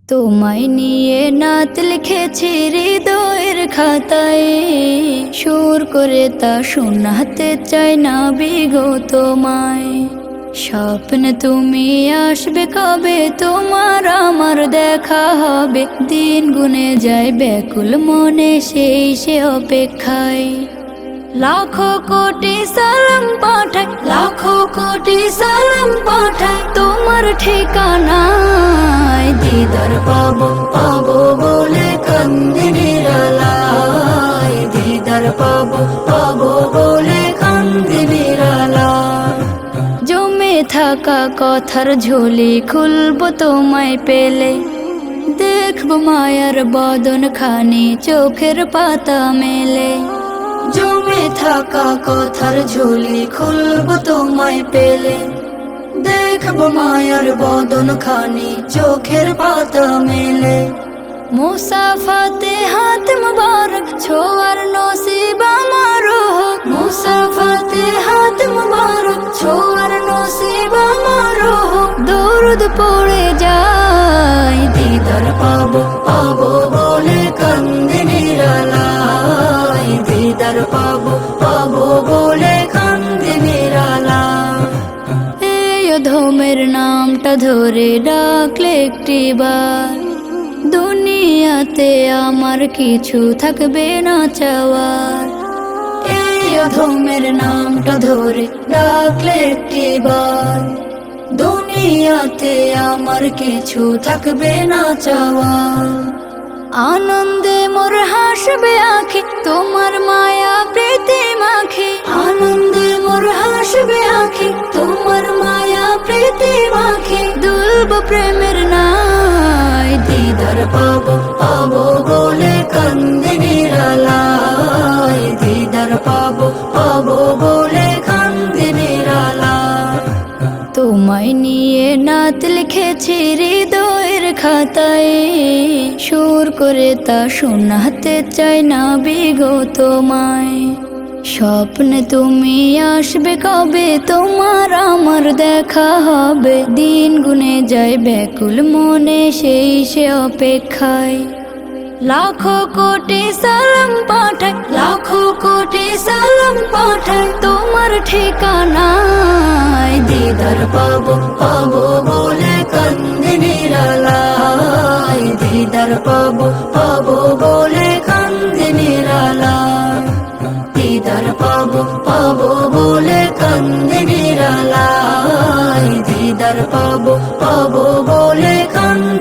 তোমায় নিয়ে নাত লিখেছি হৃদয়ের খাতায়, সুর করে তা শোনাতে চাই না বিগো তোমায়। স্বপ্নে তুমি আসবে কবে, তোমার আমার দেখা হবে, দিন গুনে যায় ব্যাকুল মনে সেই সে অপেক্ষায়। লাখো কোটি সালাম পাঠাই, লাখো কোটি সালাম পাঠাই তোমার ঠিকানায়। দিদার পাবো পাবো বলে কান্দি নিরালায়, দিদার পাবো পাবো বলে কান্দি নিরালায়। জমে থাকা কথার ঝুলি খুলবো তোমায় পেলে, দেখবো মায়ার বদন খানি চোখের পাতা মেলে। জমে থাকা কথার ঝুলি খুলবো তোমায় পেলে, দেখবো মায়ার বদন খানি চোখের পাতা মেলে। মুসাফাতে হাত মুবারক ছোয়ার নসিব আমারো, মুসাফাতে হাত মুবারক ছোয়ার নসিব আমারো। দরুদ পড়ে যায়, দিদার পাবো পাবো বলে কান্দি নিরালায়, দিদার পাবো পাবো বলে কান্দি নিরালায়। এই অধমের নামটা ধরে ডাকলে একটিবার, দুনিয়াতে আমার কিছু থাকবে না চাওয়ার। এই অধমের নামটা ধরে ডাকলে একটিবার, দুনিয়াতে আমার কিছু থাকবে না চাওয়ার। আনন্দে মোর হাসবে আঁখি তোমার মায়া প্রীতি মাখি, আনন্দে মোর হাসবে আঁখি তোমার মায়া প্রীতি মাখি। দুলব প্রেমের নাই, দিদার পাবো পাবো বলে কান্দি নিরালায়, দিদার পাবো পাবো বলে কান্দি নিরালায়। তোমায় নিয়ে নাত লিখেছি হৃদয়ের খাতায়, সুর করে তা শোনাতে চাই না বিগো তোমায়। স্বপ্নে তুমি আসবে কবে, তোমার আমার দেখা হবে, দিন গুনে যায় ব্যাকুল মনে সেই সে অপেক্ষায়। লাখো কোটি সালাম পাঠাই, লাখো কোটি সালাম পাঠাই তোমার ঠিকানায়। দিদার পাবো পাবো বলে কান্দি নিরালায়, দিদার পাবো পাবো বলে কান্দি নিরালায়, দিদার পাবো পাবো বলে কান্দি নিরালায়, দিদার পাবো পাবো বলে কান্দি